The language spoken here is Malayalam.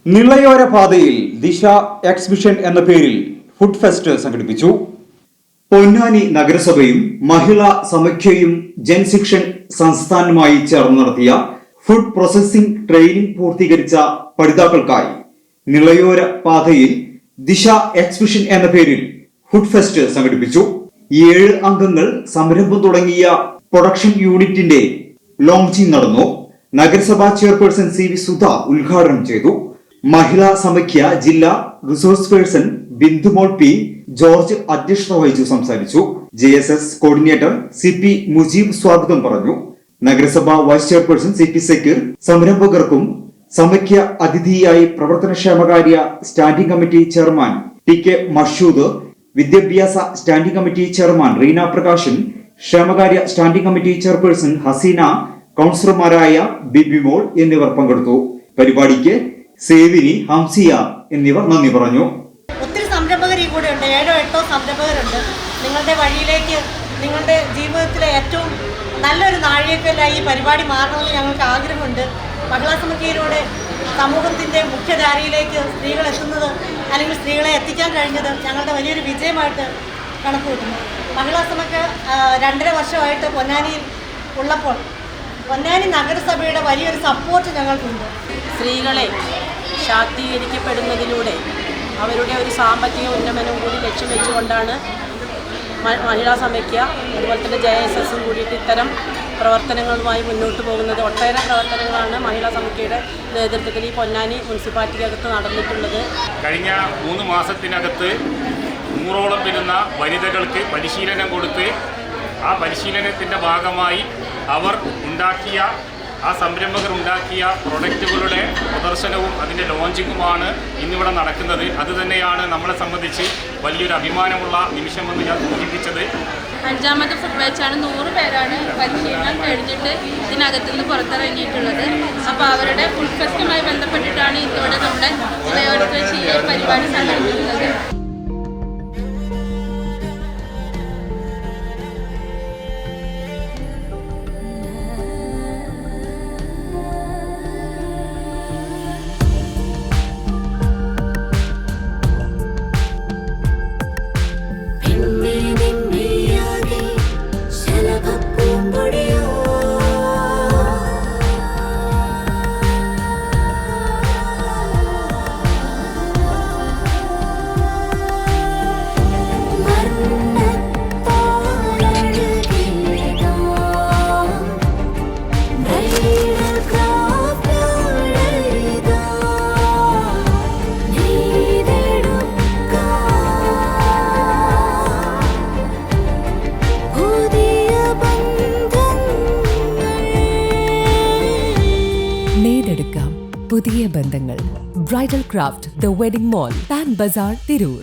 നിളയോര പാതയിൽ ദിശ എക്സിബിഷൻ എന്ന പേരിൽ ഫുഡ് ഫെസ്റ്റ് സംഘടിപ്പിച്ചു. പൊന്നാനി നഗരസഭയും മഹിളാ സമാഖ്യയും ജൻശിക്ഷൻ സംസ്ഥാനവുമായി ചേർന്ന് നടത്തിയ ഫുഡ് പ്രോസസിംഗ് ട്രെയിനിംഗ് പൂർത്തീകരിച്ച പഠിതാക്കൾക്കായി നിളയോര പാതയിൽ ദിശ എക്സിബിഷൻ എന്ന പേരിൽ ഫുഡ് ഫെസ്റ്റ് സംഘടിപ്പിച്ചു. 7 അംഗങ്ങൾ സംരംഭം തുടങ്ങിയ പ്രൊഡക്ഷൻ യൂണിറ്റിന്റെ ലോഞ്ചിംഗ് നടന്നു. നഗരസഭാ ചെയർപേഴ്സൺ CV സുധ ഉദ്ഘാടനം ചെയ്തു. മഹിളാ സമാഖ്യ ജില്ലാ resource person Bindumol P George അധ്യക്ഷത വഹിച്ചു സംസാരിച്ചു. JSS കോർഡിനേറ്റർ CP മുജീബ് സ്വാഗതം പറഞ്ഞു. നഗരസഭാ വൈസ് ചെയർപേഴ്സൺ CP സക്കീർ സംരംഭകർക്കും സമാഖ്യ അതിഥിയായി പ്രവർത്തനക്ഷേമകാര്യ standing committee chairman TK Mashood, വിദ്യാഭ്യാസ standing committee chairman Reena Prakashan, ക്ഷേമകാര്യ സ്റ്റാൻഡിംഗ് കമ്മിറ്റി ചെയർപേഴ്സൺ ഹസീന, കൗൺസിലർമാരായ ബിബിമോൾ എന്നിവർ പങ്കെടുത്തു. പരിപാടിക്ക് സേവിനി, ഹംസിയ എന്നിവർ നന്ദി പറഞ്ഞു. ഒത്തിരി സംരംഭകർ ഈ കൂടെ ഉണ്ട്. 7 8 സംരംഭകരുണ്ട്. നിങ്ങളുടെ വഴിയിലേക്ക് നിങ്ങളുടെ ജീവിതത്തിലെ ഏറ്റവും നല്ലൊരു നാഴികക്കല്ലായി ഈ പരിപാടി മാറണമെന്ന് ഞങ്ങൾക്ക് ആഗ്രഹമുണ്ട്. മഹിളാ സമിതിയിലൂടെ സമൂഹത്തിൻ്റെ മുഖ്യധാരയിലേക്ക് സ്ത്രീകൾ എത്തുന്നത് അല്ലെങ്കിൽ സ്ത്രീകളെ എത്തിക്കാൻ കഴിഞ്ഞത് ഞങ്ങളുടെ വലിയൊരു വിജയമായിട്ട് കണക്കുകൂട്ടുന്നു. മഹിളാ സമിതി 2.5 വർഷമായിട്ട് പൊന്നാനിയിൽ ഉള്ളപ്പോൾ പൊന്നാനി നഗരസഭയുടെ വലിയൊരു സപ്പോർട്ട് ഞങ്ങൾക്കുണ്ട്. സ്ത്രീകളെ ശാക്തീകരിക്കപ്പെടുന്നതിലൂടെ അവരുടെ ഒരു സാമ്പത്തിക ഉന്നമനവും കൂടി ലക്ഷ്യം വെച്ചുകൊണ്ടാണ് മഹിളാ സമാഖ്യ അതുപോലെ തന്നെ JSSഉം കൂടിയിട്ട് ഇത്തരം പ്രവർത്തനങ്ങളുമായി മുന്നോട്ട് പോകുന്നത്. ഒട്ടേറെ പ്രവർത്തനങ്ങളാണ് മഹിളാ സമാഖ്യയുടെ നേതൃത്വത്തിൽ ഈ പൊന്നാനി മുനിസിപ്പാലിറ്റിക്കകത്ത് നടന്നിട്ടുള്ളത്. കഴിഞ്ഞ 3 മാസത്തിനകത്ത് 100ഓളം വരുന്ന വനിതകൾക്ക് പരിശീലനം കൊടുത്ത് ആ പരിശീലനത്തിൻ്റെ ഭാഗമായി അവർ ഉണ്ടാക്കിയ സംരംഭകർ ഉണ്ടാക്കിയ പ്രൊഡക്റ്റുകളുടെ പ്രദർശനവും അതിൻ്റെ ലോഞ്ചിങ്ങുമാണ് ഇന്നിവിടെ നടക്കുന്നത്. അതുതന്നെയാണ് നമ്മളെ സംബന്ധിച്ച് വലിയൊരു അഭിമാനമുള്ള നിമിഷമെന്ന് ഞാൻ സൂചിപ്പിച്ചത്. 5ാമത്തെ ഫുഡ് ബാച്ചാണ്. 100 പേരാണ് പരിശീലനം കഴിഞ്ഞിട്ട് ഇതിനകത്തുനിന്ന് പുറത്തിറങ്ങിയിട്ടുള്ളത്. അപ്പോൾ അവരുടെ ഫുഡ് ഫെസ്റ്റുമായി ബന്ധപ്പെട്ടിട്ടാണ് ഇന്നിവിടെ നമ്മുടെ ഇളയോരത്ത് വെച്ച് ഈ പരിപാടി സംഘടിപ്പിക്കുന്നത്. നേടെടുക്കാം പുതിയ ബന്ധങ്ങൾ. Bridal craft, the wedding mall, പാൻ ബസാർ, തിരൂർ.